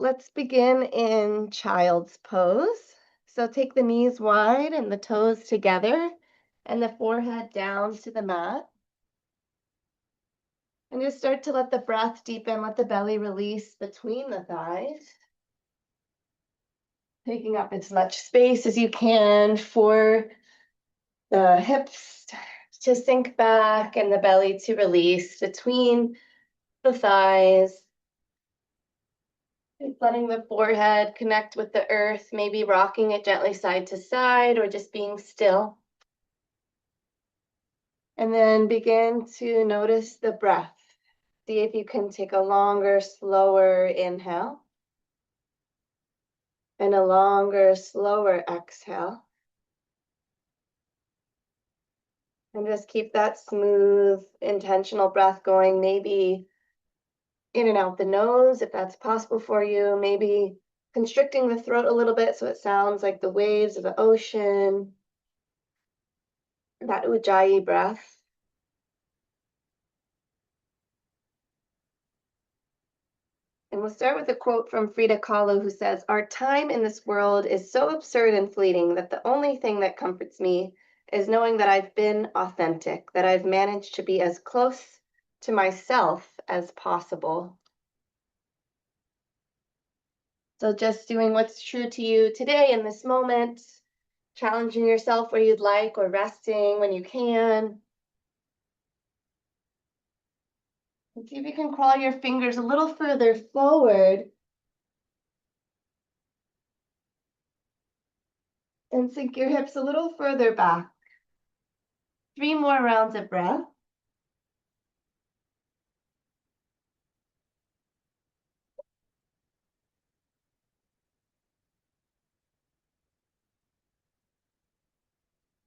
let's begin in child's pose. So take the knees wide and the toes together and the forehead down to the mat. And just start to let the breath deepen, let the belly release between the thighs. Taking up as much space as you can for the hips to sink back and the belly to release between the thighs. Letting the forehead connect with the earth, maybe rocking it gently side to side or just being still. And then begin to notice the breath. See if you can take a longer, slower inhale and a longer, slower exhale. And just keep that smooth, intentional breath going, maybe in and out the nose, if that's possible for you, maybe constricting the throat a little bit so it sounds like the waves of the ocean, that ujjayi breath. And we'll start with a quote from Frida Kahlo, who says, "Our time in this world is so absurd and fleeting that the only thing that comforts me is knowing that I've been authentic, that I've managed to be as close to myself as possible." So just doing what's true to you today in this moment, challenging yourself where you'd like or resting when you can. And see if you can crawl your fingers a little further forward and sink your hips a little further back. 3 more rounds of breath.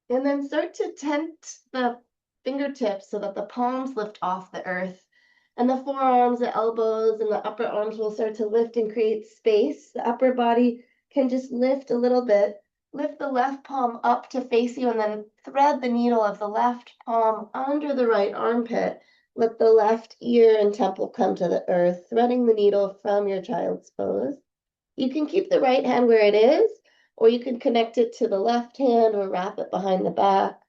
And then start to tent the fingertips so that the palms lift off the earth. And the forearms, the elbows, and the upper arms will start to lift and create space. The upper body can just lift a little bit. Lift the left palm up to face you and then thread the needle of the left palm under the right armpit. Let the left ear and temple come to the earth, threading the needle from your child's pose. You can keep the right hand where it is, or you can connect it to the left hand or wrap it behind the back.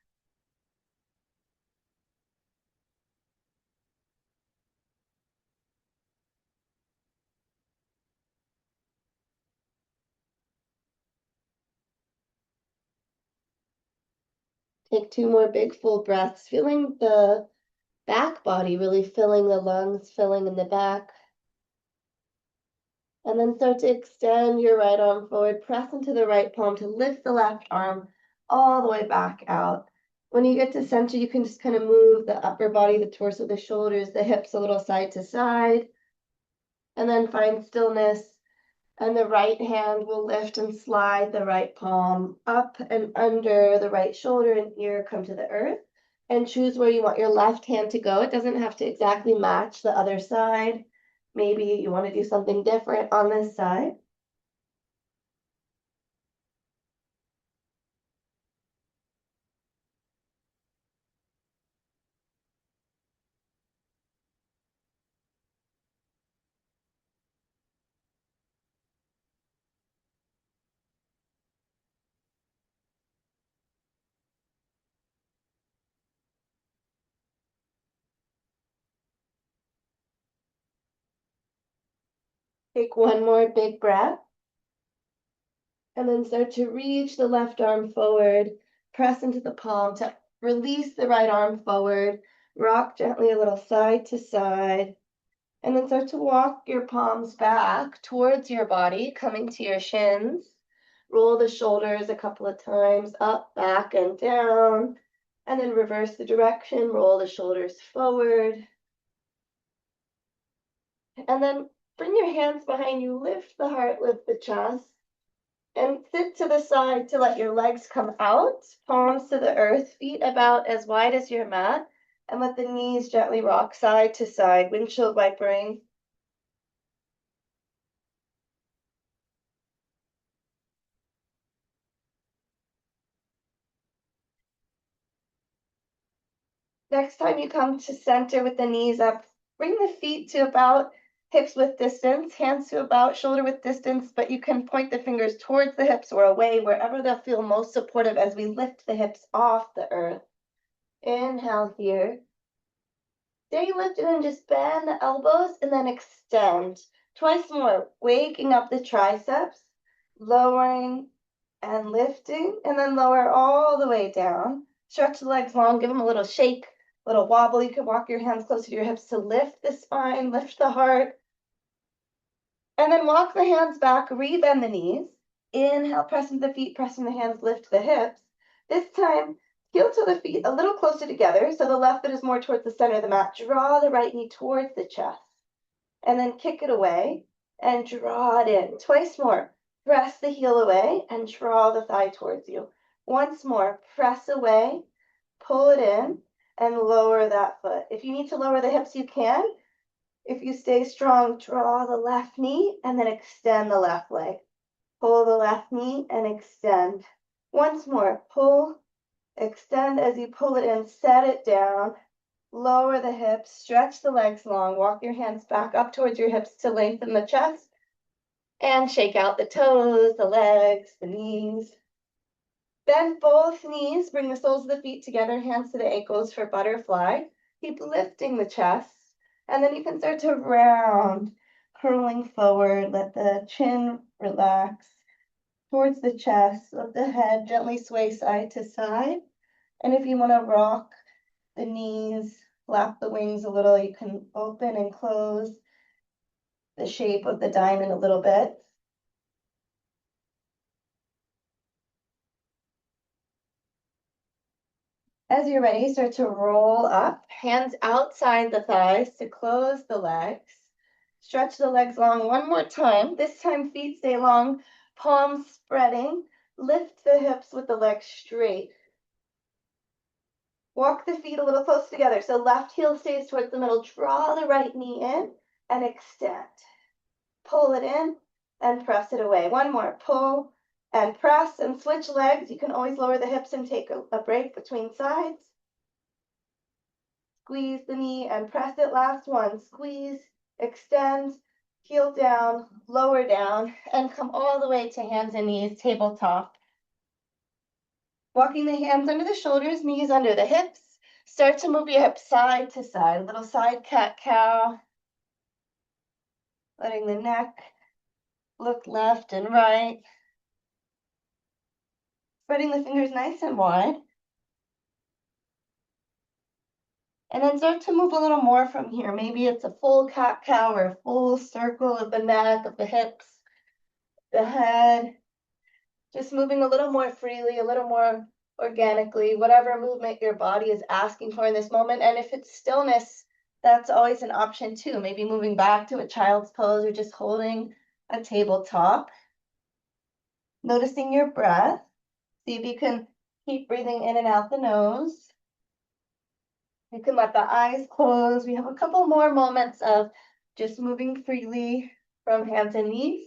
Take 2 more big full breaths, feeling the back body, really filling the lungs, filling in the back. And then start to extend your right arm forward, press into the right palm to lift the left arm all the way back out. When you get to center, you can just kind of move the upper body, the torso, the shoulders, the hips a little side to side, and then find stillness. And the right hand will lift and slide the right palm up and under the right shoulder and ear, come to the earth. And choose where you want your left hand to go. It doesn't have to exactly match the other side. Maybe you want to do something different on this side. Take 1 more big breath. And then start to reach the left arm forward. Press into the palm to release the right arm forward. Rock gently a little side to side. And then start to walk your palms back towards your body, coming to your shins. Roll the shoulders a couple of times, up, back, and down. And then reverse the direction, roll the shoulders forward. And then bring your hands behind you, lift the heart, lift the chest. And sit to the side to let your legs come out, palms to the earth, feet about as wide as your mat. And let the knees gently rock side to side, windshield wipering. Next time you come to center with the knees up, bring the feet to about hips width distance, hands to about shoulder width distance, but you can point the fingers towards the hips or away, wherever they'll feel most supportive as we lift the hips off the earth. Inhale here. Stay lifted and just bend the elbows and then extend. Twice more, waking up the triceps, lowering and lifting, and then lower all the way down. Stretch the legs long, give them a little shake, a little wobble. You can walk your hands closer to your hips to lift the spine, lift the heart. And then walk the hands back, rebend the knees. Inhale, press into the feet, press in the hands, lift the hips. This time, heel to the feet a little closer together, so the left foot is more towards the center of the mat. Draw the right knee towards the chest. And then kick it away and draw it in. Twice more. Press the heel away and draw the thigh towards you. Once more, press away, pull it in, and lower that foot. If you need to lower the hips, you can. If you stay strong, draw the left knee and then extend the left leg. Pull the left knee and extend. Once more, pull, extend as you pull it in, set it down, lower the hips, stretch the legs long, walk your hands back up towards your hips to lengthen the chest, and shake out the toes, the legs, the knees. Bend both knees, bring the soles of the feet together, hands to the ankles for butterfly. Keep lifting the chest. And then you can start to round, curling forward. Let the chin relax towards the chest. Let the head gently sway side to side. And if you want to rock the knees, flap the wings a little, you can open and close the shape of the diamond a little bit. As you're ready, start to roll up, hands outside the thighs to close the legs. Stretch the legs long one more time. This time feet stay long, palms spreading. Lift the hips with the legs straight. Walk the feet a little close together. So left heel stays towards the middle. Draw the right knee in and extend. Pull it in and press it away. One more. Pull and press and switch legs. You can always lower the hips and take a break between sides. Squeeze the knee and press it. Last one. Squeeze, extend, heel down, lower down, and come all the way to hands and knees, tabletop. Walking the hands under the shoulders, knees under the hips. Start to move your hips side to side, little side cat-cow. Letting the neck look left and right. Spreading the fingers nice and wide. And then start to move a little more from here. Maybe it's a full cat-cow or a full circle of the neck, of the hips, the head. Just moving a little more freely, a little more organically, whatever movement your body is asking for in this moment. And if it's stillness, that's always an option too. Maybe moving back to a child's pose or just holding a tabletop. Noticing your breath. See if you can keep breathing in and out the nose. You can let the eyes close. We have a couple more moments of just moving freely from hands and knees.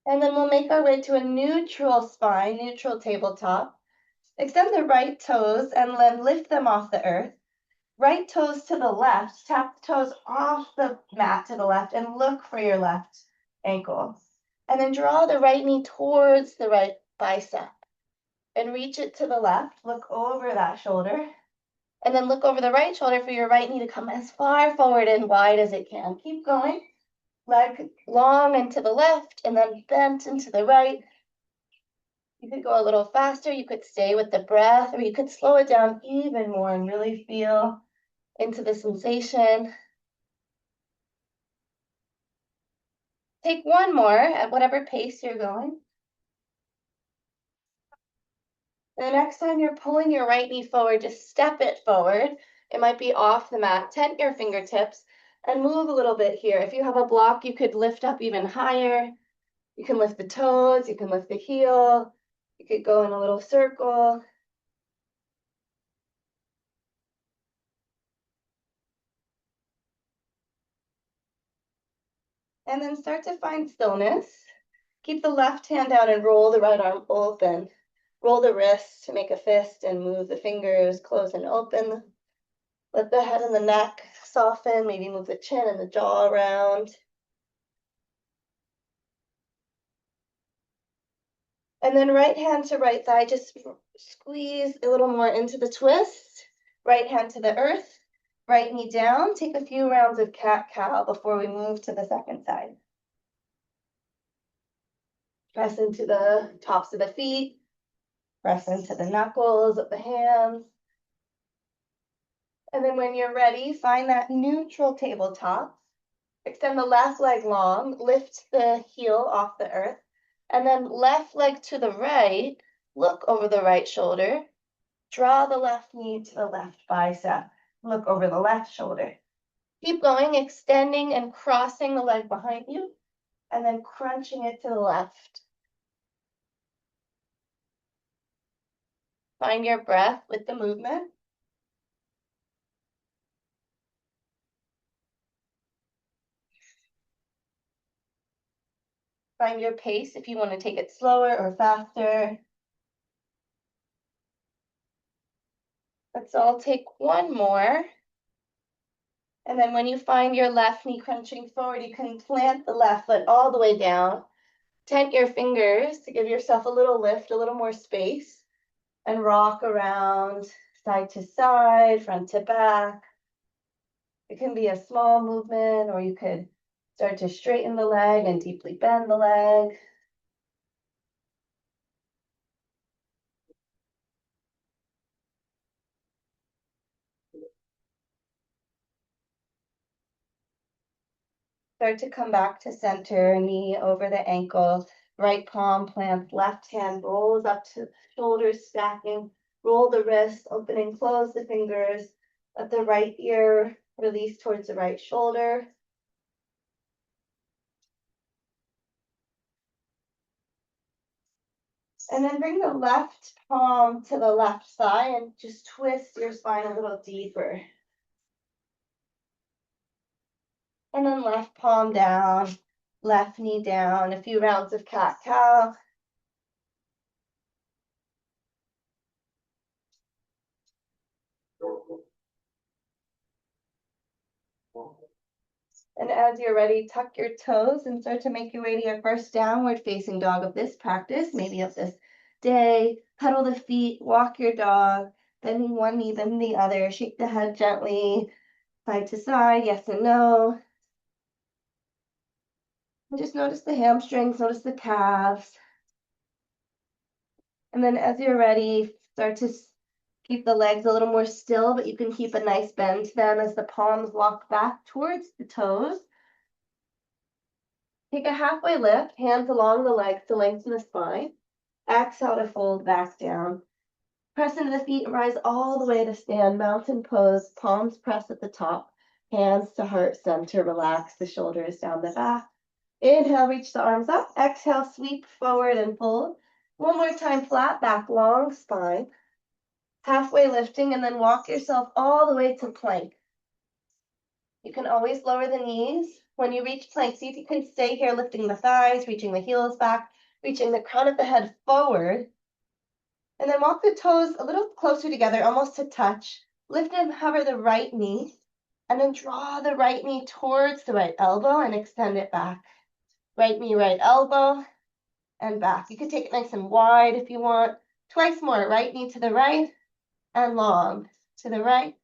And then we'll make our way to a neutral spine, neutral tabletop. Extend the right toes and then lift them off the earth. Right toes to the left, tap the toes off the mat to the left and look for your left ankle. And then draw the right knee towards the right bicep and reach it to the left. Look over that shoulder and then look over the right shoulder for your right knee to come as far forward and wide as it can. Keep going. Leg long and to the left and then bent into the right. You could go a little faster, you could stay with the breath, or you could slow it down even more and really feel into the sensation. Take one more at whatever pace you're going. And the next time you're pulling your right knee forward, just step it forward. It might be off the mat. Tent your fingertips and move a little bit here. If you have a block, you could lift up even higher. You can lift the toes, you can lift the heel. You could go in a little circle. And then start to find stillness. Keep the left hand out and roll the right arm open. Roll the wrist to make a fist and move the fingers, close and open. Let the head and the neck soften, maybe move the chin and the jaw around. And then right hand to right thigh, just squeeze a little more into the twist. Right hand to the earth, right knee down. Take a few rounds of cat-cow before we move to the second side. Press into the tops of the feet. Press into the knuckles of the hands. And then when you're ready, find that neutral tabletop. Extend the left leg long, lift the heel off the earth, and then left leg to the right, look over the right shoulder, draw the left knee to the left bicep, look over the left shoulder. Keep going, extending and crossing the leg behind you, and then crunching it to the left. Find your breath with the movement. Find your pace if you want to take it slower or faster. Let's all take one more. And then when you find your left knee crunching forward, you can plant the left foot all the way down. Tent your fingers to give yourself a little lift, a little more space, and rock around side to side, front to back. It can be a small movement, or you could start to straighten the leg and deeply bend the leg. Start to come back to center, knee over the ankle, right palm plants, left hand rolls up to shoulders, stacking, roll the wrist, open and close the fingers, let the right ear release towards the right shoulder. And then bring the left palm to the left thigh and just twist your spine a little deeper. And then left palm down, left knee down, a few rounds of cat-cow. And as you're ready, tuck your toes and start to make your way to your first downward facing dog of this practice, maybe of this day. Pedal the feet, walk your dog, bending one knee, then the other. Shake the head gently, side to side, yes and no. And just notice the hamstrings, notice the calves. And then as you're ready, start to keep the legs a little more still, but you can keep a nice bend to them as the palms walk back towards the toes. Take a halfway lift, hands along the legs to lengthen the spine. Exhale to fold back down. Press into the feet and rise all the way to stand, mountain pose, palms press at the top, hands to heart center, relax the shoulders down the back. Inhale, reach the arms up. Exhale, sweep forward and fold. One more time, flat back, long spine. Halfway lifting, and then walk yourself all the way to plank. You can always lower the knees. When you reach plank, see if you can stay here, lifting the thighs, reaching the heels back, reaching the crown of the head forward. And then walk the toes a little closer together, almost to touch. Lift and hover the right knee, and then draw the right knee towards the right elbow and extend it back. Right knee, right elbow, and back. You can take it nice and wide if you want. Twice more, right knee to the right, and long, to the right,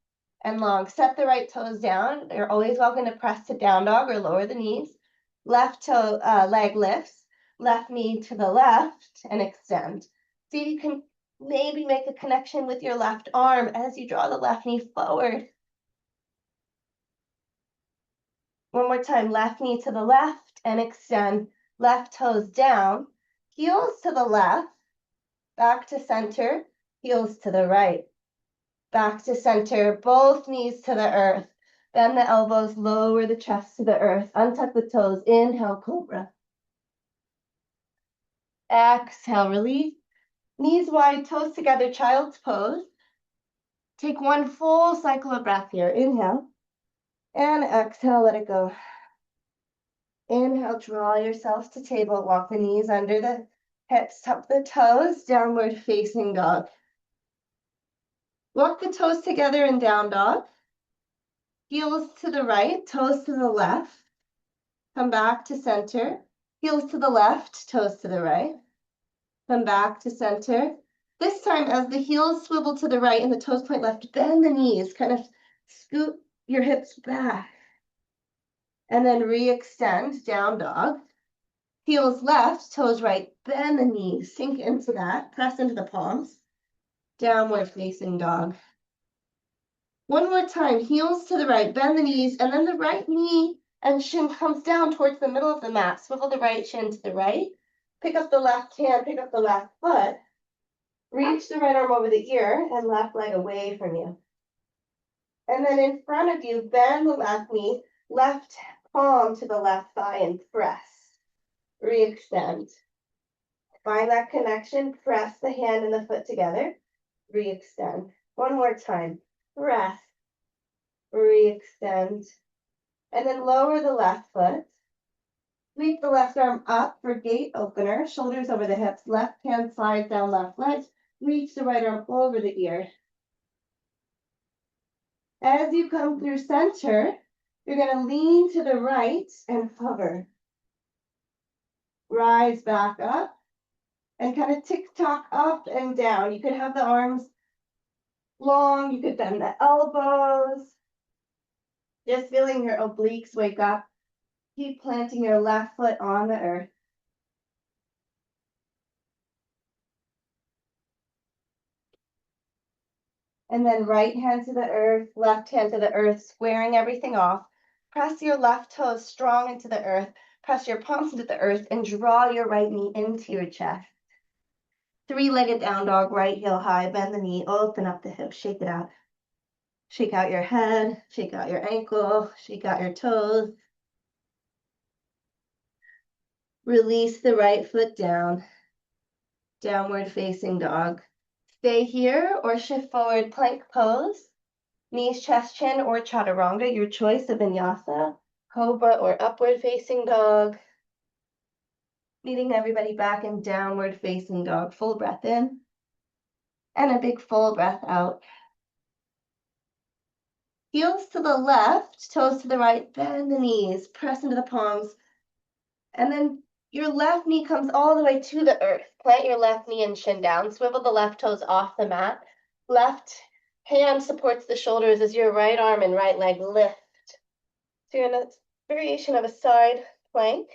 and long. Set the right toes down. You're always welcome to press to down dog or lower the knees. Left toe, leg lifts, left knee to the left, and extend. See if you can maybe make a connection with your left arm as you draw the left knee forward. One more time, left knee to the left and extend. Left toes down, heels to the left, back to center, heels to the right. Back to center, both knees to the earth. Bend the elbows, lower the chest to the earth. Untuck the toes, inhale, cobra. Exhale, release. Knees wide, toes together, child's pose. Take one full cycle of breath here. Inhale. And exhale, let it go. Inhale, draw yourself to table. Walk the knees under the hips, tuck the toes, downward facing dog. Walk the toes together in down dog. Heels to the right, toes to the left. Come back to center. Heels to the left, toes to the right. Come back to center. This time, as the heels swivel to the right and the toes point left, bend the knees, kind of scoot your hips back. And then re-extend, down dog. Heels left, toes right, bend the knees, sink into that, press into the palms. Downward facing dog. One more time, heels to the right, bend the knees, and then the right knee and shin comes down towards the middle of the mat. Swivel the right shin to the right. Pick up the left hand, pick up the left foot. Reach the right arm over the ear and left leg away from you. And then in front of you, bend the left knee, left palm to the left thigh and press. Re-extend. Find that connection, press the hand and the foot together. Re-extend. One more time. Press. Re-extend. And then lower the left foot. Sweep the left arm up for gate opener, shoulders over the hips, left hand slides down left leg, reach the right arm over the ear. As you come through center, you're going to lean to the right and hover. Rise back up and kind of tick-tock up and down. You could have the arms long, you could bend the elbows. Just feeling your obliques wake up. Keep planting your left foot on the earth. And then right hand to the earth, left hand to the earth, squaring everything off. Press your left toes strong into the earth. Press your palms into the earth and draw your right knee into your chest. Three-legged down dog, right heel high, bend the knee, open up the hips, shake it out. Shake out your head, shake out your ankle, shake out your toes. Release the right foot down. Downward facing dog. Stay here or shift forward, plank pose. Knees, chest, chin, or chaturanga, your choice of vinyasa. Cobra or upward facing dog. Meeting everybody back in downward facing dog. Full breath in. And a big full breath out. Heels to the left, toes to the right, bend the knees, press into the palms. And then your left knee comes all the way to the earth. Plant your left knee and shin down. Swivel the left toes off the mat. Left hand supports the shoulders as your right arm and right leg lift. So you're in a variation of a side plank.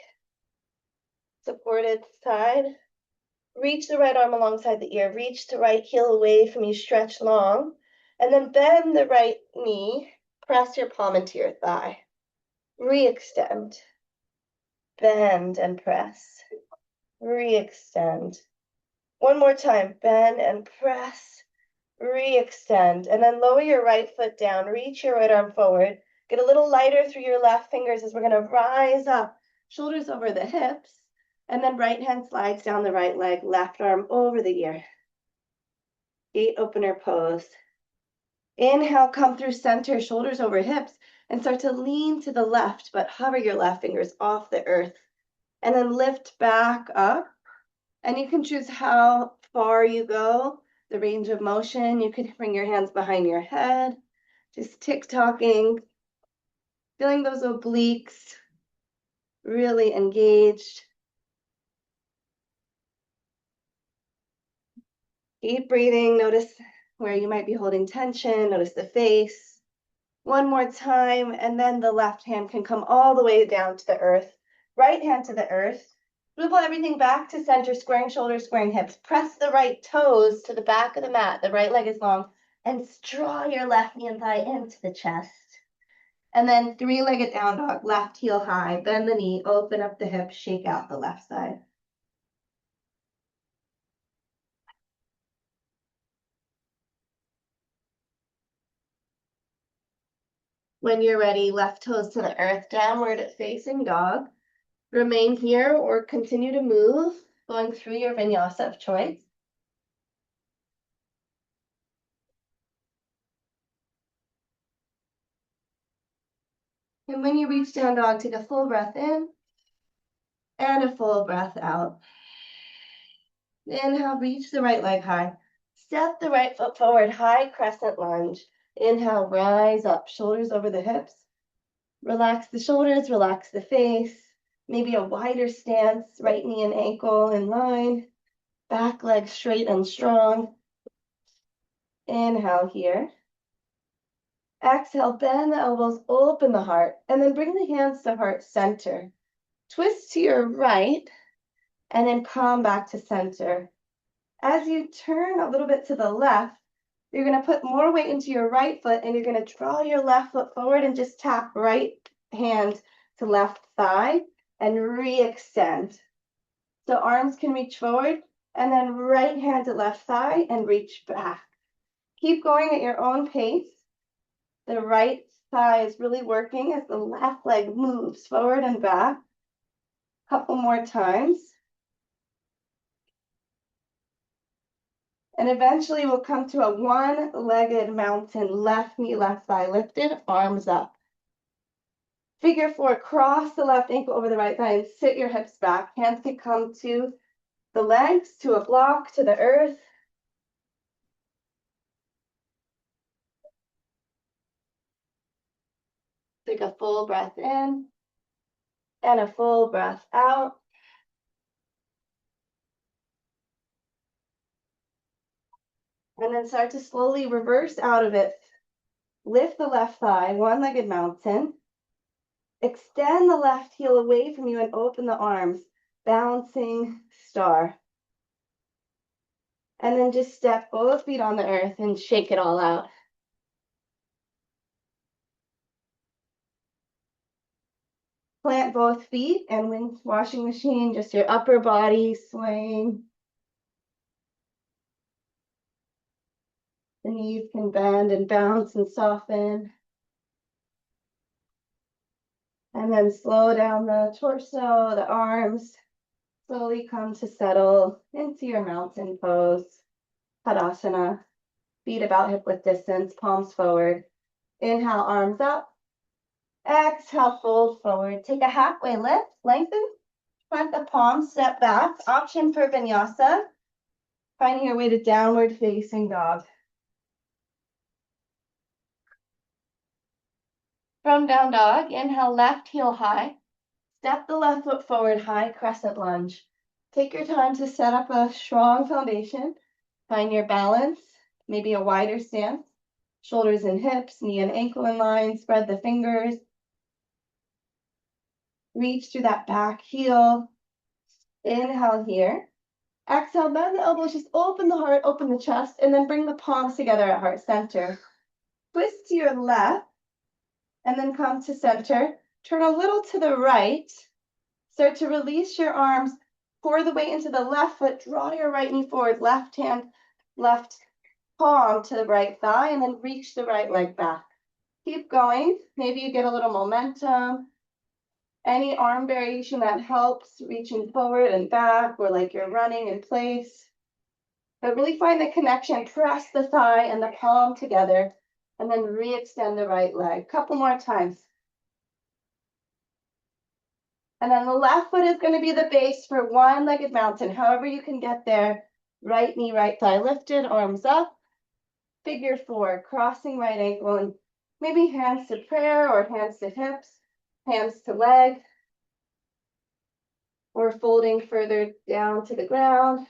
Supported side. Reach the right arm alongside the ear. Reach the right heel away from you. Stretch long. And then bend the right knee. Press your palm into your thigh. Re-extend. Bend and press. Re-extend. One more time. Bend and press. Re-extend. And then lower your right foot down. Reach your right arm forward. Get a little lighter through your left fingers as we're going to rise up. Shoulders over the hips. And then right hand slides down the right leg. Left arm over the ear. Gate opener pose. Inhale, come through center, shoulders over hips, and start to lean to the left, but hover your left fingers off the earth. And then lift back up. And you can choose how far you go, the range of motion. You could bring your hands behind your head, just tick-tocking, feeling those obliques really engaged. Deep breathing, notice where you might be holding tension, notice the face. One more time, and then the left hand can come all the way down to the earth. Right hand to the earth. Swivel everything back to center, squaring shoulders, squaring hips. Press the right toes to the back of the mat. The right leg is long. And draw your left knee and thigh into the chest. And then three-legged down dog, left heel high. Bend the knee, open up the hip, shake out the left side. When you're ready, left toes to the earth, downward facing dog. Remain here or continue to move, going through your vinyasa of choice. And when you reach down dog, take a full breath in and a full breath out. Inhale, reach the right leg high. Step the right foot forward, high crescent lunge. Inhale, rise up, shoulders over the hips. Relax the shoulders, relax the face. Maybe a wider stance, right knee and ankle in line. Back leg straight and strong. Inhale here. Exhale, bend the elbows, open the heart, and then bring the hands to heart center. Twist to your right, and then come back to center. As you turn a little bit to the left, you're going to put more weight into your right foot, and you're going to draw your left foot forward and just tap right hand to left thigh and re-extend. So arms can reach forward, and then right hand to left thigh and reach back. Keep going at your own pace. The right thigh is really working as the left leg moves forward and back. Couple more times. And eventually we'll come to a one-legged mountain, left knee, left thigh lifted, arms up. Figure four, cross the left ankle over the right thigh and sit your hips back. Hands can come to the legs, to a block, to the earth. Take a full breath in and a full breath out. And then start to slowly reverse out of it. Lift the left thigh, one-legged mountain. Extend the left heel away from you and open the arms, bouncing star. And then just step both feet on the earth and shake it all out. Plant both feet and wind washing machine, just your upper body swaying. The knees can bend and bounce and soften. And then slow down the torso, the arms. Slowly come to settle into your mountain pose. Tadasana. Feet about hip width distance, palms forward. Inhale, arms up. Exhale, fold forward. Take a halfway lift, lengthen. Plant the palms, step back. Option for Vinyasa. Finding your way to downward facing dog. From down dog, inhale, left heel high. Step the left foot forward, high crescent lunge. Take your time to set up a strong foundation. Find your balance, maybe a wider stance. Shoulders and hips, knee and ankle in line. Spread the fingers. Reach through that back heel. Inhale here. Exhale, bend the elbows, just open the heart, open the chest, and then bring the palms together at heart center. Twist to your left, and then come to center. Turn a little to the right. Start to release your arms. Pour the weight into the left foot. Draw your right knee forward. Left hand, left palm to the right thigh, and then reach the right leg back. Keep going. Maybe you get a little momentum. Any arm variation that helps, reaching forward and back, or like you're running in place. But really find the connection. Press the thigh and the palm together, and then re-extend the right leg. Couple more times. And then the left foot is going to be the base for one-legged mountain. However you can get there. Right knee, right thigh lifted, arms up. Figure four, crossing right ankle, and maybe hands to prayer or hands to hips, hands to leg, or folding further down to the ground.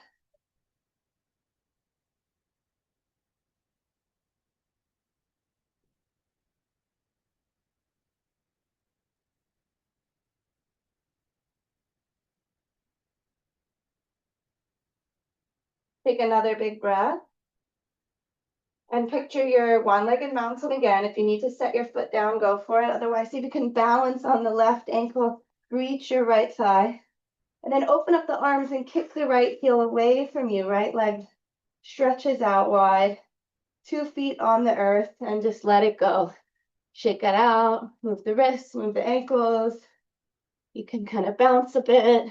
Take another big breath. And picture your one-legged mountain again. If you need to set your foot down, go for it. Otherwise, see if you can balance on the left ankle, reach your right thigh. And then open up the arms and kick the right heel away from you. Right leg stretches out wide. 2 feet on the earth and just let it go. Shake it out. Move the wrists, move the ankles. You can kind of bounce a bit.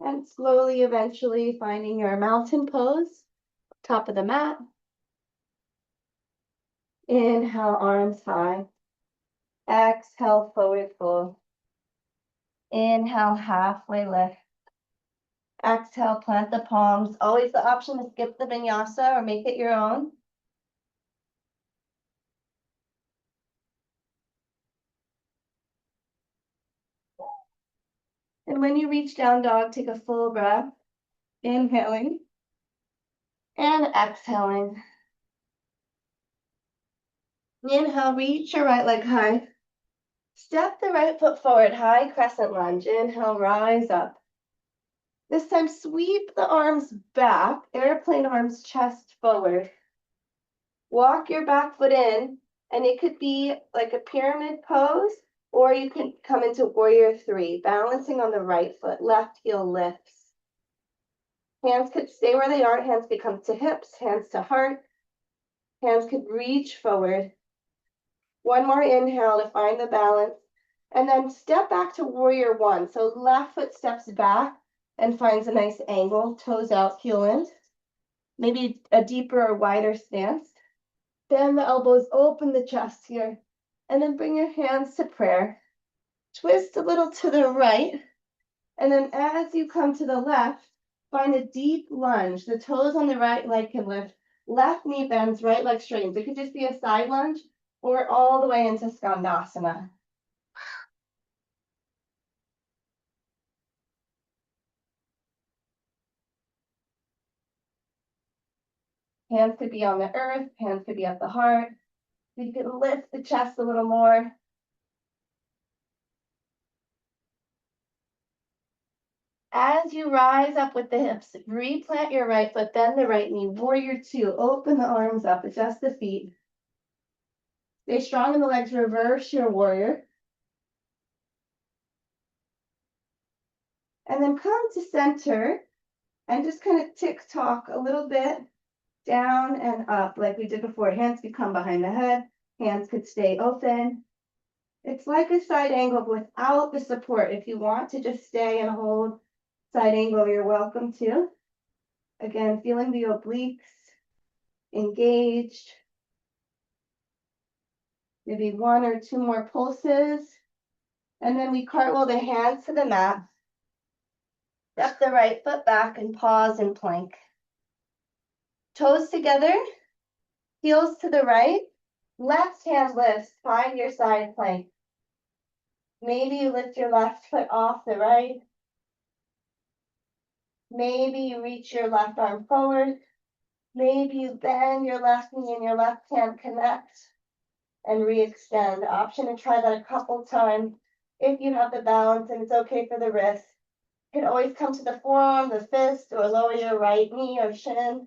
And slowly, eventually finding your mountain pose, top of the mat. Inhale, arms high. Exhale, forward fold. Inhale, halfway lift. Exhale, plant the palms. Always the option to skip the vinyasa or make it your own. And when you reach down dog, take a full breath. Inhaling and exhaling. Inhale, reach your right leg high. Step the right foot forward, high crescent lunge. Inhale, rise up. This time, sweep the arms back, airplane arms, chest forward. Walk your back foot in, and it could be like a pyramid pose, or you can come into warrior three, balancing on the right foot, left heel lifts. Hands could stay where they are, hands could come to hips, hands to heart, hands could reach forward. One more inhale to find the balance, and then step back to warrior one. So left foot steps back and finds a nice angle, toes out, heel in. Maybe a deeper or wider stance. Bend the elbows, open the chest here, and then bring your hands to prayer. Twist a little to the right, and then as you come to the left, find a deep lunge. The toes on the right leg can lift. Left knee bends, right leg straightens. It could just be a side lunge or all the way into Skandasana. Hands could be on the earth, hands could be at the heart. You can lift the chest a little more. As you rise up with the hips, replant your right foot, bend the right knee, warrior two, open the arms up, adjust the feet. Stay strong in the legs, reverse your warrior. And then come to center and just kind of tick-tock a little bit, down and up like we did before. Hands could come behind the head, hands could stay open. It's like a side angle without the support. If you want to just stay and hold side angle, you're welcome to. Again, feeling the obliques engaged. Maybe one or two more pulses. And then we cartwheel the hands to the mat. Step the right foot back and pause in plank. Toes together, heels to the right. Left hand lifts, find your side plank. Maybe you lift your left foot off the right. Maybe you reach your left arm forward. Maybe you bend your left knee and your left hand connect and re-extend. Option to try that a couple times if you have the balance and it's okay for the wrist. You can always come to the forearm, the fist, or lower your right knee or shin.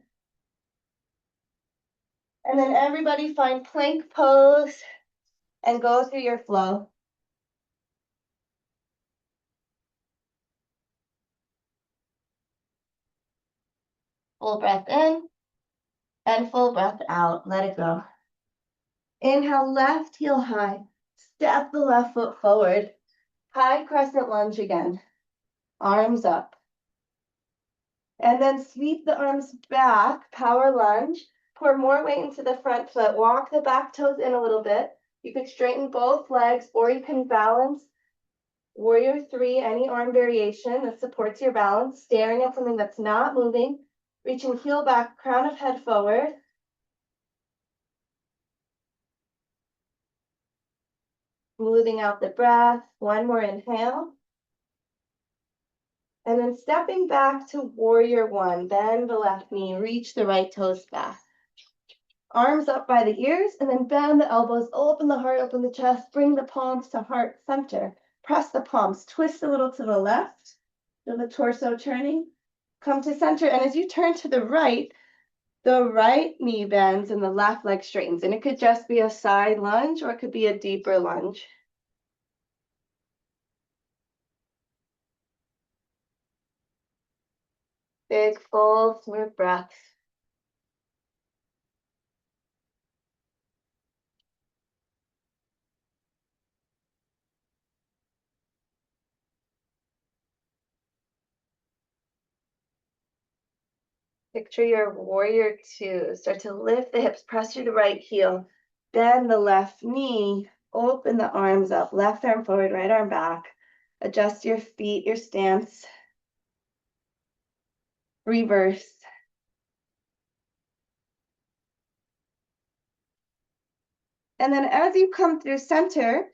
And then everybody find plank pose and go through your flow. Full breath in and full breath out. Let it go. Inhale, left heel high. Step the left foot forward. High crescent lunge again. Arms up. And then sweep the arms back, power lunge. Pour more weight into the front foot. Walk the back toes in a little bit. You could straighten both legs, or you can balance warrior three, any arm variation that supports your balance, staring at something that's not moving, reaching heel back, crown of head forward. Smoothing out the breath. One more inhale. And then stepping back to warrior one, bend the left knee, reach the right toes back. Arms up by the ears, and then bend the elbows, open the heart, open the chest, bring the palms to heart center. Press the palms, twist a little to the left, feel the torso turning. Come to center, and as you turn to the right knee bends and the left leg straightens. And it could just be a side lunge, or it could be a deeper lunge. Big, full, smooth breaths. Picture your warrior two. Start to lift the hips, press through the right heel, bend the left knee, open the arms up, left arm forward, right arm back. Adjust your feet, your stance. reverse. And then as you come through center,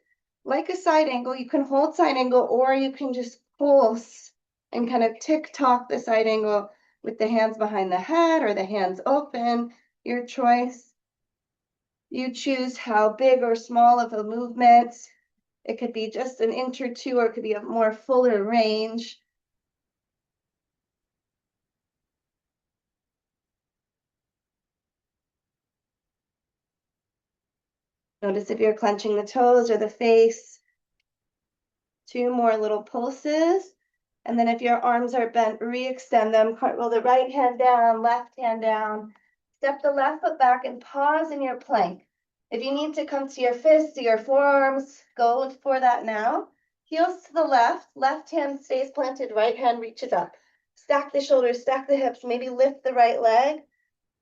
like a side angle, you can hold side angle, or you can just pulse and kind of tick-tock the side angle with the hands behind the head or the hands open, your choice. You choose how big or small of a movement. It could be just an inch or two, or it could be a more fuller range. Notice if you're clenching the toes or the face. 2 more little pulses. And then if your arms are bent, re-extend them. Cartwheel the right hand down, left hand down. Step the left foot back and pause in your plank. If you need to come to your fists, to your forearms, go for that now. Heels to the left, left hand stays planted, right hand reaches up. Stack the shoulders, stack the hips, maybe lift the right leg,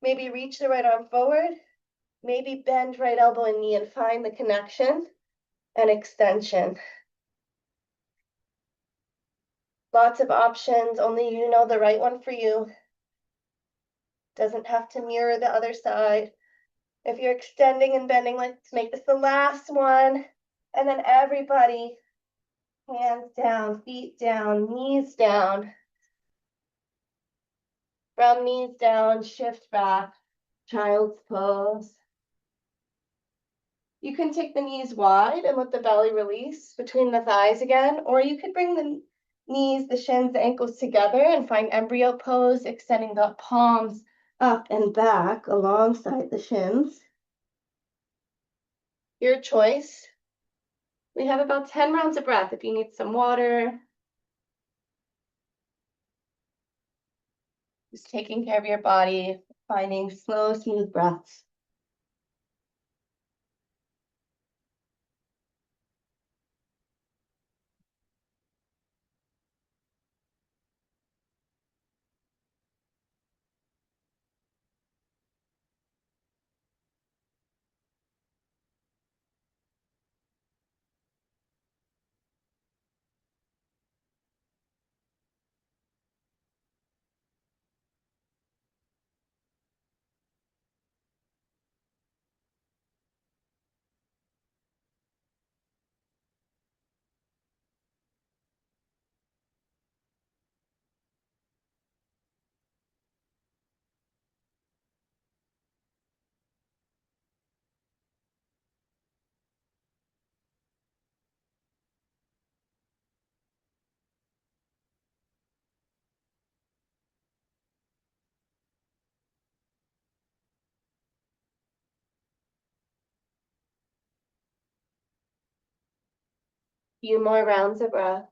maybe reach the right arm forward, maybe bend right elbow and knee and find the connection and extension. Lots of options, only you know the right one for you. Doesn't have to mirror the other side. If you're extending and bending, let's make this the last one. And then everybody, hands down, feet down, knees down. From knees down, shift back, child's pose. You can take the knees wide and let the belly release between the thighs again, or you could bring the knees, the shins, the ankles together and find embryo pose, extending the palms up and back alongside the shins. Your choice. We have about 10 rounds of breath if you need some water. Just taking care of your body, finding slow, smooth breaths. Few more rounds of breath.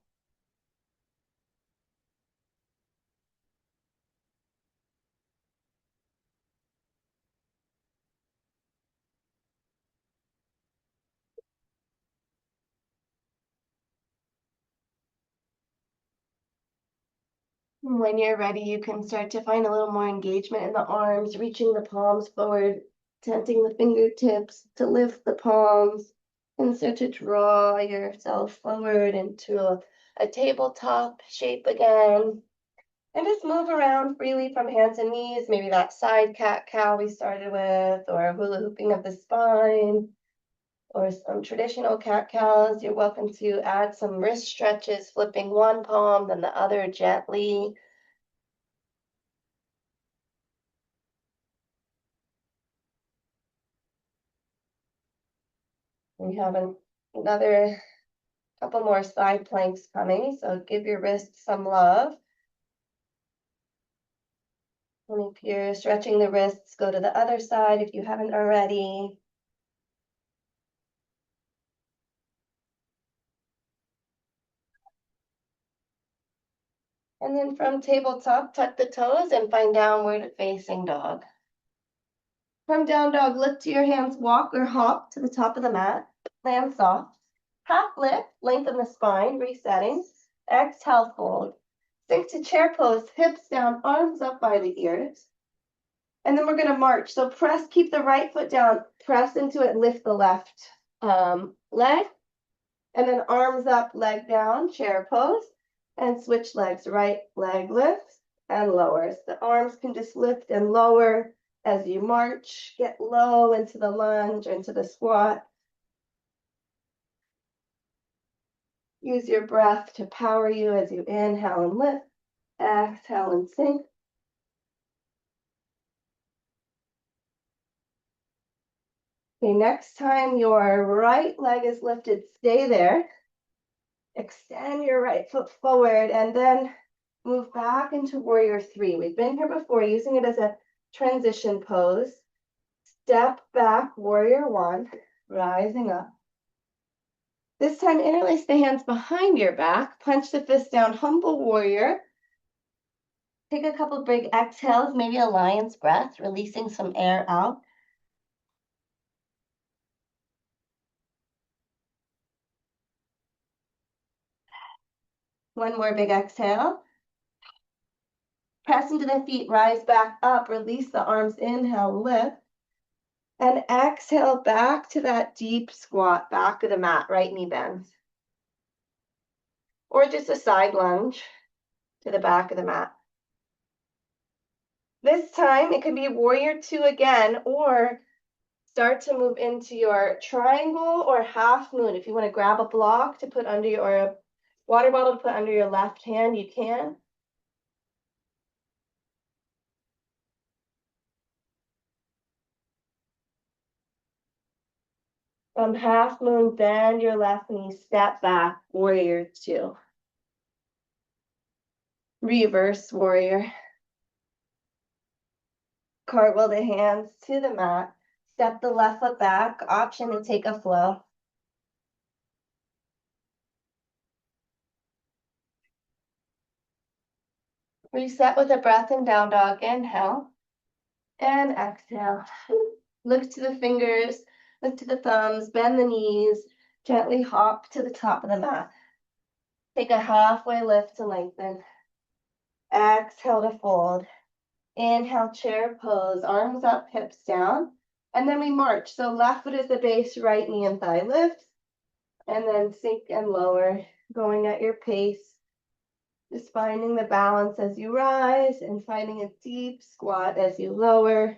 When you're ready, you can start to find a little more engagement in the arms, reaching the palms forward, tenting the fingertips to lift the palms, and start to draw yourself forward into a tabletop shape again. And just move around freely from hands and knees, maybe that side cat-cow we started with, or hula hooping of the spine, or some traditional cat-cows. You're welcome to add some wrist stretches, flipping one palm, then the other gently. We have another couple more side planks coming, so give your wrists some love. And if you're stretching the wrists, go to the other side if you haven't already. And then from tabletop, tuck the toes and find downward facing dog. From down dog, lift your hands, walk or hop to the top of the mat. Land soft. Half lift, lengthen the spine, resetting. Exhale, fold. Sink to chair pose, hips down, arms up by the ears. And then we're going to march. So press, keep the right foot down, press into it, lift the left leg. And then arms up, leg down, chair pose. And switch legs, right leg lifts, and lower. So the arms can just lift and lower as you march. Get low into the lunge or into the squat. Use your breath to power you as you inhale and lift, exhale and sink. Okay, next time your right leg is lifted, stay there. Extend your right foot forward and then move back into warrior three. We've been here before, using it as a transition pose. Step back, warrior one, rising up. This time, interlace the hands behind your back, punch the fist down, humble warrior. Take a couple big exhales, maybe a lion's breath, releasing some air out. One more big exhale. Press into the feet, rise back up, release the arms, inhale, lift. And exhale back to that deep squat, back of the mat, right knee bends. Or just a side lunge to the back of the mat. This time it can be warrior two again, or start to move into your triangle or half moon. If you want to grab a block to put under your, or a water bottle to put under your left hand, you can. From half moon, bend your left knee, step back, warrior two. Reverse warrior. Cartwheel the hands to the mat. Step the left foot back, option to take a flow. Reset with a breath in down dog. Inhale and exhale. Look to the fingers, look to the thumbs, bend the knees, gently hop to the top of the mat. Take a halfway lift to lengthen. Exhale to fold. Inhale, chair pose, arms up, hips down. And then we march. So left foot is the base, right knee and thigh lifts. And then sink and lower, going at your pace. Just finding the balance as you rise and finding a deep squat as you lower.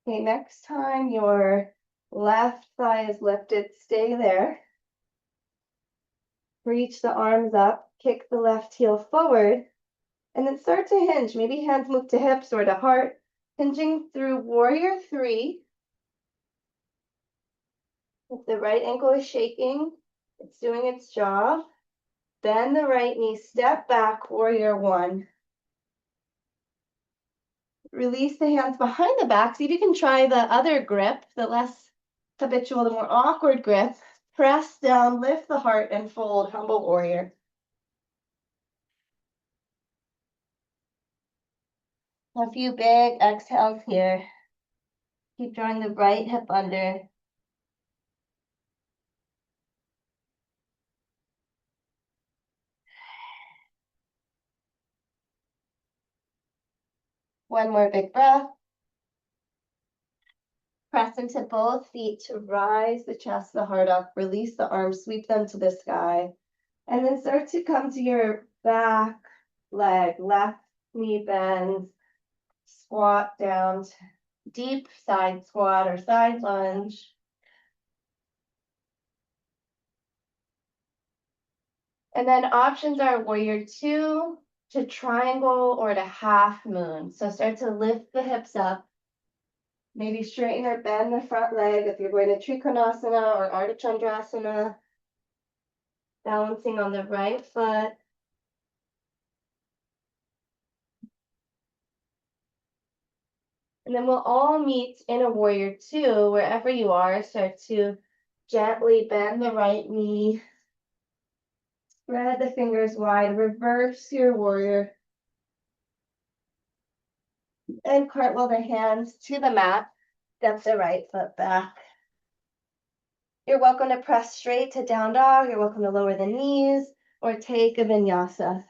Okay, next time your left thigh is lifted, stay there. Reach the arms up, kick the left heel forward, and then start to hinge. Maybe hands move to hips or to heart, hinging through warrior three. If the right ankle is shaking, it's doing its job. Bend the right knee, step back, warrior one. Release the hands behind the back. See if you can try the other grip, the less habitual, the more awkward grip. Press down, lift the heart, and fold, humble warrior. A few big exhales here. Keep drawing the right hip under. One more big breath. Press into both feet to rise the chest, the heart up. Release the arms, sweep them to the sky. And then start to come to your back leg. Left knee bends. Squat down. Deep side squat or side lunge. And then options are warrior two to triangle or to half moon. So start to lift the hips up. Maybe straighten or bend the front leg if you're going to Trikonasana or Ardha Chandrasana. Balancing on the right foot. And then we'll all meet in a warrior two, wherever you are. Start to gently bend the right knee. Spread the fingers wide. Reverse your warrior. And cartwheel the hands to the mat. Step the right foot back. You're welcome to press straight to down dog. You're welcome to lower the knees or take a vinyasa.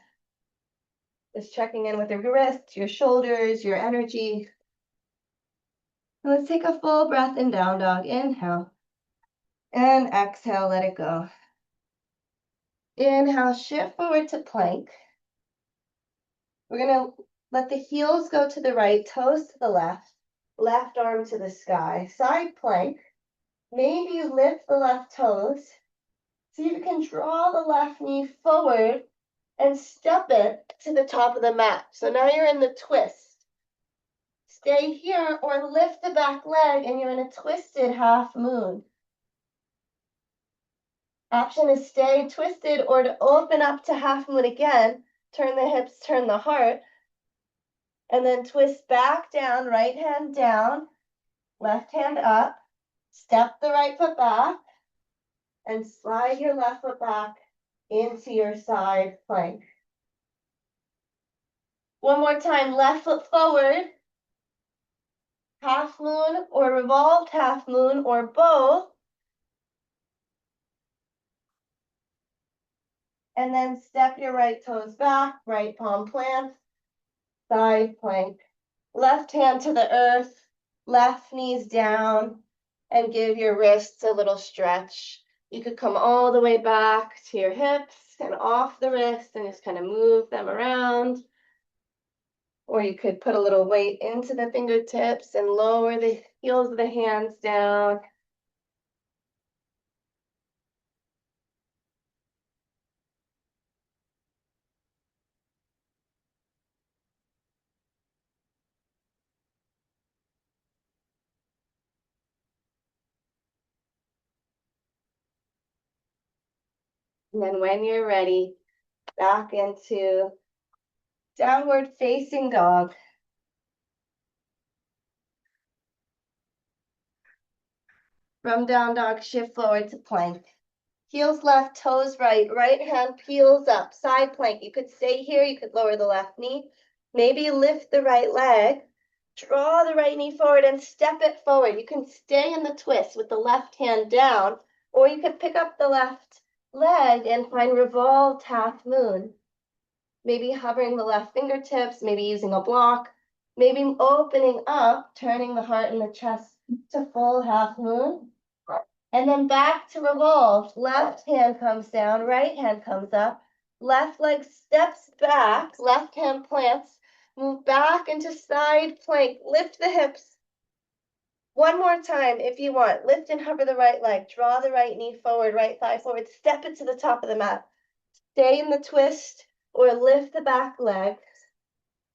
Just checking in with your wrists, your shoulders, your energy. Let's take a full breath in down dog. Inhale. And exhale, let it go. Inhale, shift forward to plank. We're gonna let the heels go to the right, toes to the left arm to the sky. Side plank. Maybe you lift the left toes. See if you can draw the left knee forward and step it to the top of the mat. So now you're in the twist. Stay here or lift the back leg and you're in a twisted half moon. Option is stay twisted or to open up to half moon again. Turn the hips, turn the heart. And then twist back down, right hand down, left hand up. Step the right foot back and slide your left foot back into your side plank. One more time, left foot forward, half moon or revolved half moon or both. And then step your right toes back, right palm plants, side plank. Left hand to the earth, left knees down, and give your wrists a little stretch. You could come all the way back to your hips and off the wrists and just kind of move them around. Or you could put a little weight into the fingertips and lower the heels of the hands down. And then when you're ready, back into downward facing dog. From down dog, shift forward to plank. Heels left, toes right, right hand peels up, side plank. You could stay here, you could lower the left knee. Maybe lift the right leg, draw the right knee forward and step it forward. You can stay in the twist with the left hand down, or you could pick up the left leg and find revolved half moon. Maybe hovering the left fingertips, maybe using a block, maybe opening up, turning the heart and the chest to full half moon. And then back to revolve. Left hand comes down, right hand comes up. Left leg steps back, left hand plants. Move back into side plank. Lift the hips. One more time if you want. Lift and hover the right leg. Draw the right knee forward, right thigh forward. Step it to the top of the mat. Stay in the twist or lift the back leg.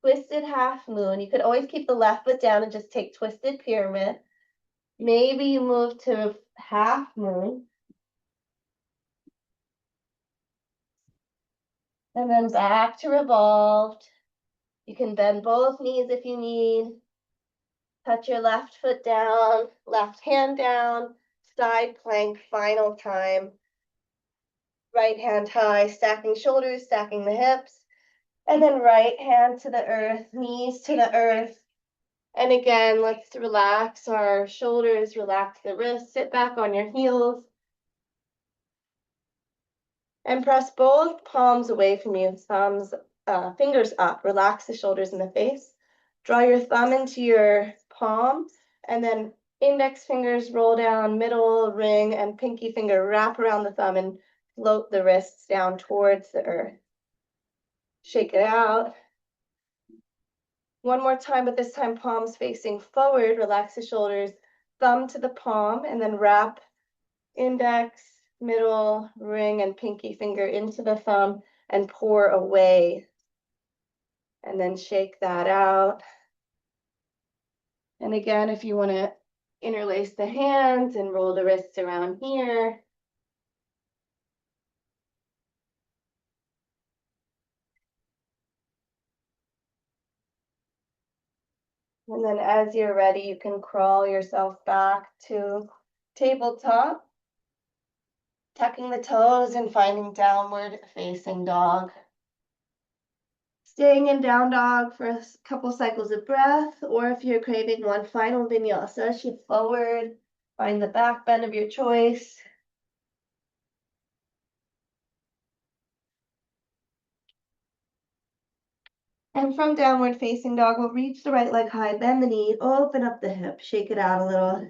Twisted half moon. You could always keep the left foot down and just take twisted pyramid. Maybe you move to half moon. And then back to revolved. You can bend both knees if you need. Touch your left foot down, left hand down, side plank, final time. Right hand high, stacking shoulders, stacking the hips. And then right hand to the earth, knees to the earth. And again, let's relax our shoulders, relax the wrists, sit back on your heels. And press both palms away from you, fingers up. Relax the shoulders and the face. Draw your thumb into your palm, and then index fingers roll down, middle ring, and pinky finger wrap around the thumb and float the wrists down towards the earth. Shake it out. One more time, but this time palms facing forward. Relax the shoulders, thumb to the palm, and then wrap index, middle, ring, and pinky finger into the thumb and pour away. And then shake that out. And again, if you want to interlace the hands and roll the wrists around here. And then as you're ready, you can crawl yourself back to tabletop, tucking the toes and finding downward facing dog. Staying in down dog for a couple cycles of breath, or if you're craving one final vinyasa, shift forward, find the back bend of your choice. And from downward facing dog, we'll reach the right leg high, bend the knee, open up the hip, shake it out a little.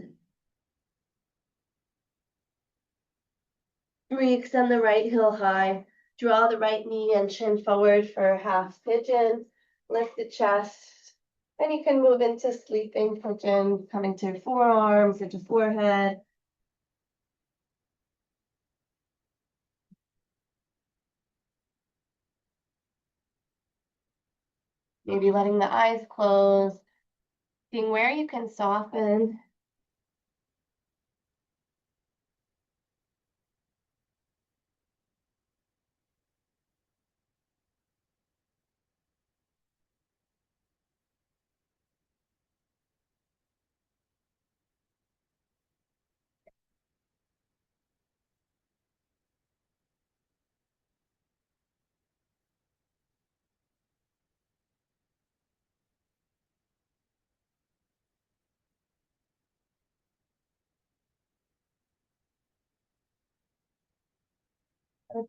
Re-extend the right heel high, draw the right knee and chin forward for half pigeon, lift the chest, and you can move into sleeping pigeon, coming to your forearms or to forehead. Maybe letting the eyes close, seeing where you can soften.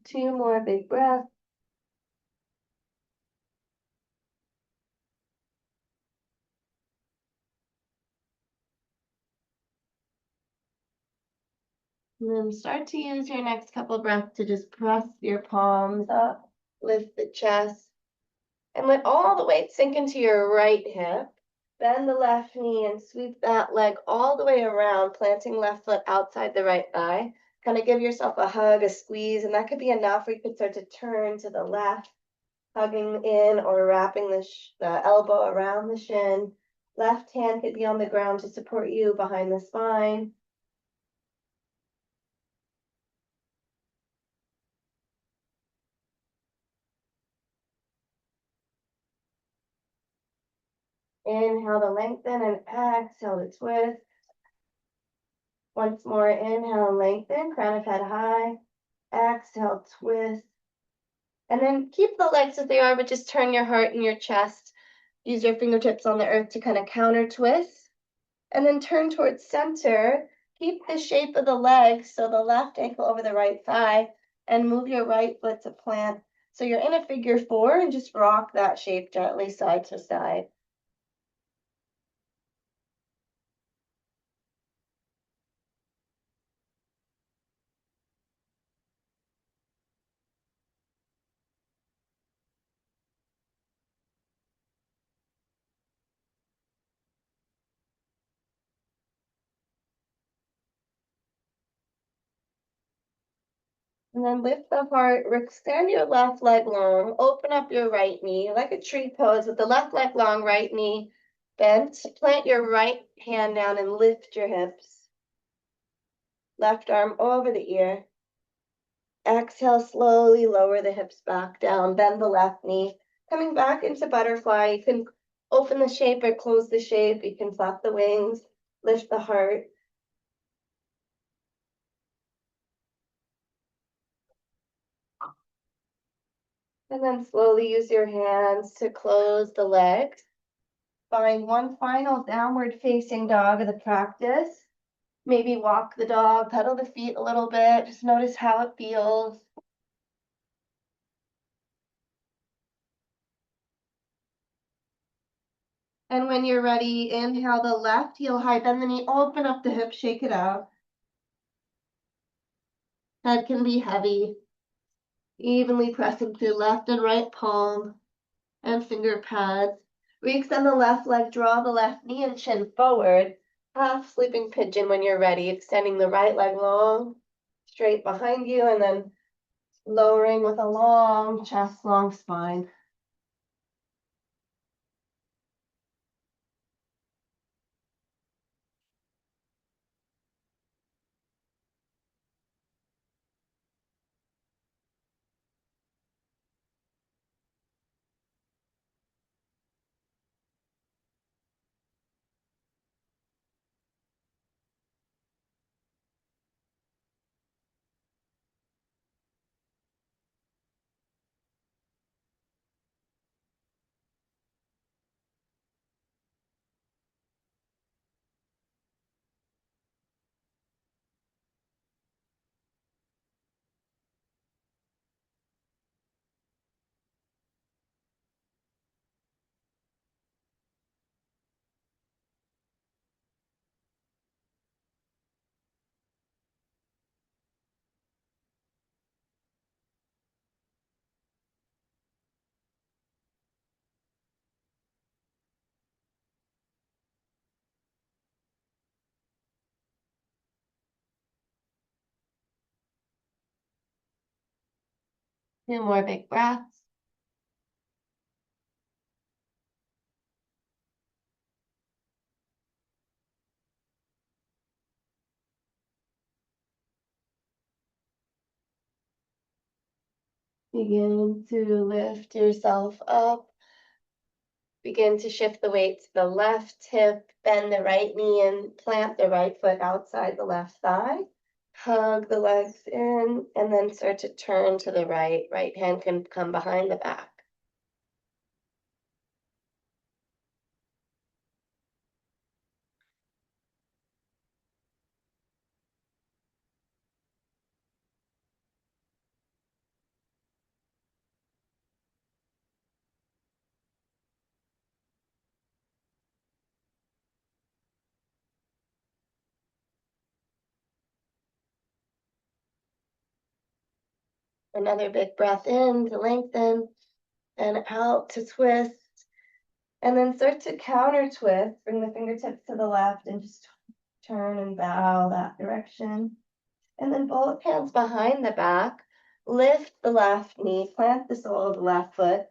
Two more big breaths. And then start to use your next couple of breaths to just press your palms up, lift the chest, and let all the weight sink into your right hip. Bend the left knee and sweep that leg all the way around, planting left foot outside the right thigh. Kind of give yourself a hug, a squeeze, and that could be enough, or you could start to turn to the left, hugging in or wrapping the elbow around the shin. Left hand could be on the ground to support you behind the spine. Inhale to lengthen and exhale to twist. Once more, inhale, lengthen, crown of head high. Exhale, twist. And then keep the legs as they are, but just turn your heart and your chest. Use your fingertips on the earth to kind of counter twist. And then turn towards center. Keep the shape of the legs, so the left ankle over the right thigh, and move your right foot to plant. So you're in a figure four, and just rock that shape gently side to side. And then lift the heart, extend your left leg long, open up your right knee like a tree pose with the left leg long, right knee bent. Plant your right hand down and lift your hips. Left arm over the ear. Exhale, slowly lower the hips back down, bend the left knee. Coming back into butterfly, you can open the shape or close the shape. You can flap the wings, lift the heart. And then slowly use your hands to close the legs. Find one final downward facing dog of the practice. Maybe walk the dog, pedal the feet a little bit. Just notice how it feels. And when you're ready, inhale the left heel high, bend the knee, open up the hip, shake it out. Head can be heavy. Evenly pressing through left and right palm and finger pads. Re-extend the left leg, draw the left knee and chin forward. Half sleeping pigeon when you're ready, extending the right leg long, straight behind you, and then lowering with a long chest, long spine. Two more big breaths. Begin to lift yourself up. Begin to shift the weight to the left hip, bend the right knee and plant the right foot outside the left thigh. Hug the legs in and then start to turn to the right. Right hand can come behind the back. Another big breath in to lengthen and out to twist. And then start to counter twist. Bring the fingertips to the left and just turn and bow that direction. And then both hands behind the back. Lift the left knee, plant the sole of the left foot,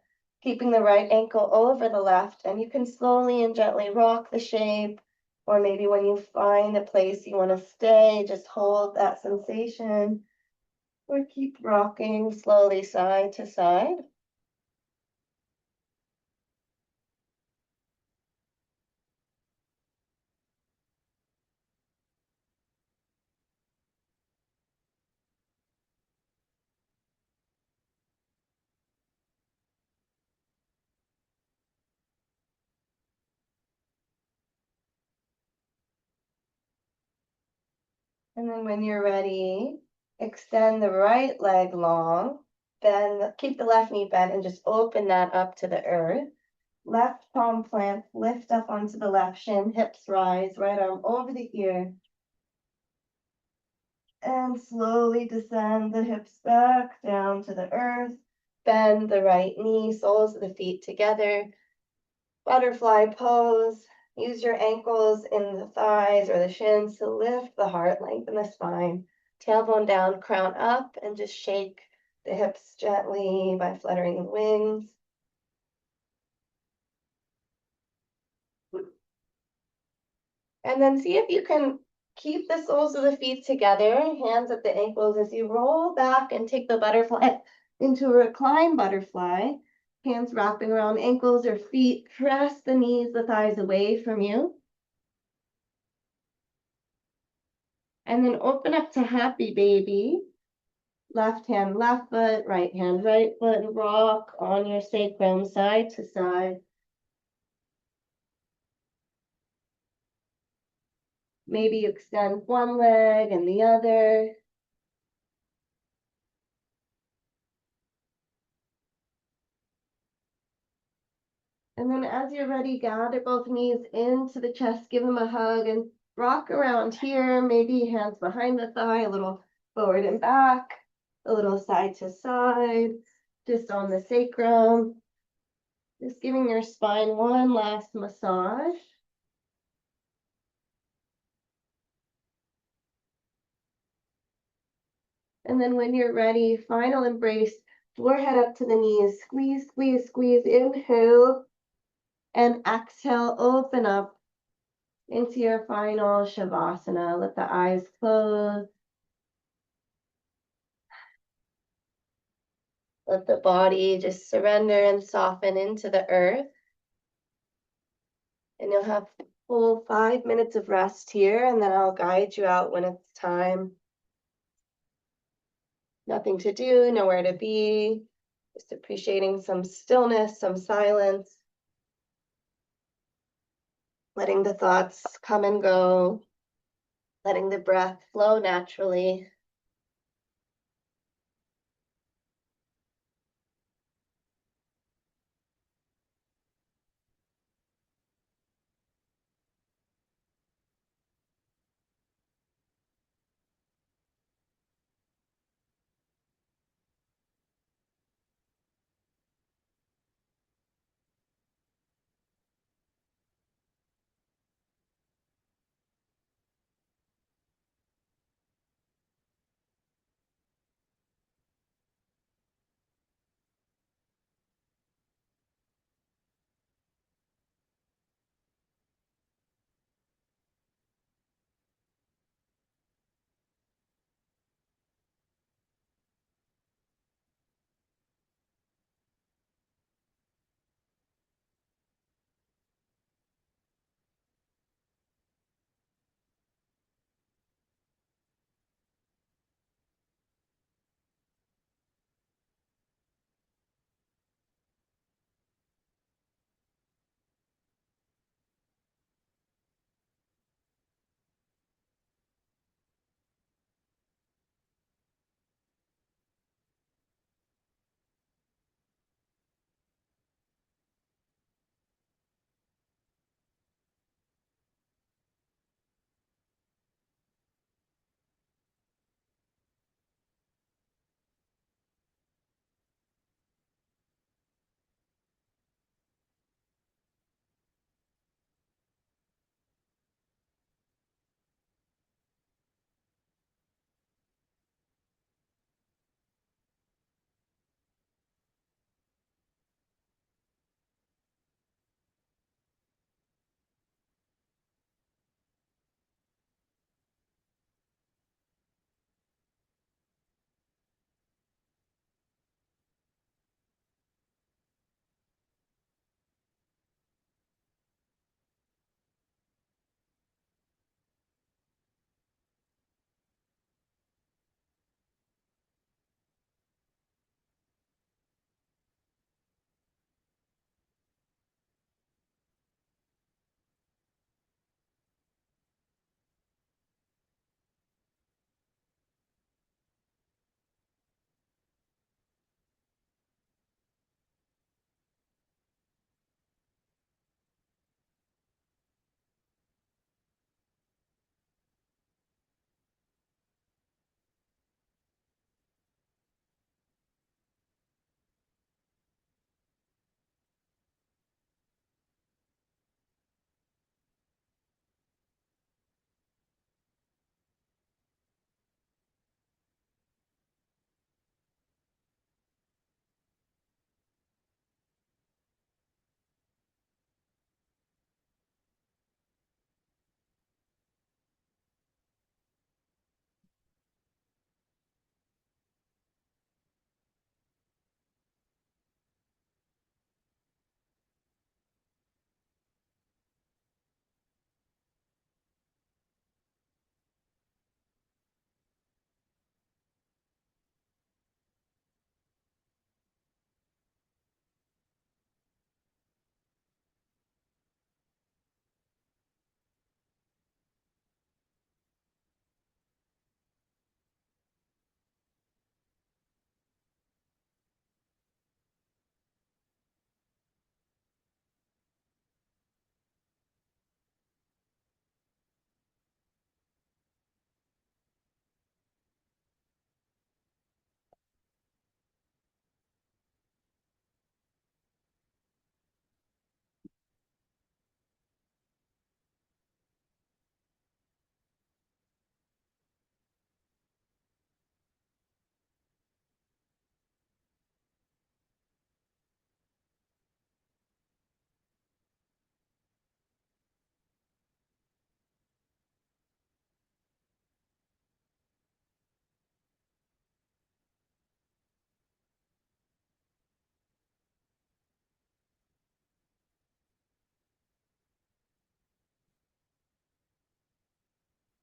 keeping the right ankle over the left. And you can slowly and gently rock the shape. Or maybe when you find a place you want to stay, just hold that sensation. Or keep rocking slowly side to side. And then when you're ready, extend the right leg long, bend, keep the left knee bent and just open that up to the earth. Left palm plant, lift up onto the left shin, hips rise, right arm over the ear. And slowly descend the hips back down to the earth. Bend the right knee, soles of the feet together. Butterfly pose. Use your ankles in the thighs or the shins to lift the heart, lengthen the spine. Tailbone down, crown up, and just shake the hips gently by fluttering the wings. And then see if you can keep the soles of the feet together, hands at the ankles as you roll back and take the butterfly into a reclined butterfly. Hands wrapping around ankles or feet. Press the knees, the thighs away from you. And then open up to happy baby. Left hand, left foot, right hand, right foot, and rock on your sacrum side to side. Maybe you extend one leg and the other. And then as you're ready, gather both knees into the chest, give them a hug and rock around here. Maybe hands behind the thigh, a little forward and back, a little side to side, just on the sacrum. Just giving your spine one last massage. And then when you're ready, final embrace, forehead up to the knees, squeeze, squeeze, squeeze, inhale, and exhale, open up into your final Shavasana. Let the eyes close. Let the body just surrender and soften into the earth. And you'll have full 5 minutes of rest here, and then I'll guide you out when it's time. Nothing to do, nowhere to be. Just appreciating some stillness, some silence. Letting the thoughts come and go. Letting the breath flow naturally.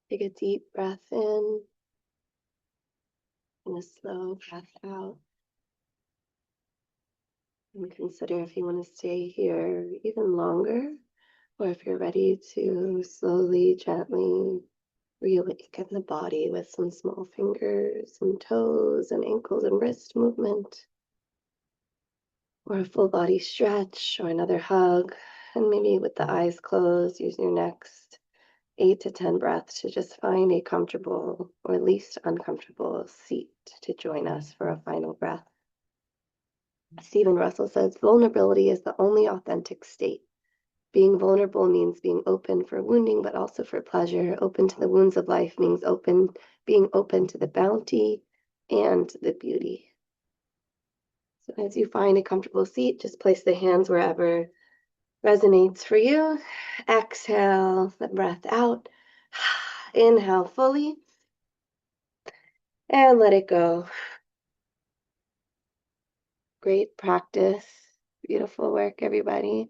Take a deep breath in and a slow breath out. And consider if you want to stay here even longer, or if you're ready to slowly, gently reawaken the body with some small fingers and toes and ankles and wrist movement, or a full body stretch, or another hug. And maybe with the eyes closed, use your next 8 to 10 breaths to just find a comfortable or least uncomfortable seat to join us for a final breath. Stephen Russell says, vulnerability is the only authentic state. Being vulnerable means being open for wounding, but also for pleasure. Open to the wounds of life means being open to the bounty and the beauty. So as you find a comfortable seat, just place the hands wherever resonates for you. Exhale the breath out. Inhale fully and let it go. Great practice. Beautiful work, everybody.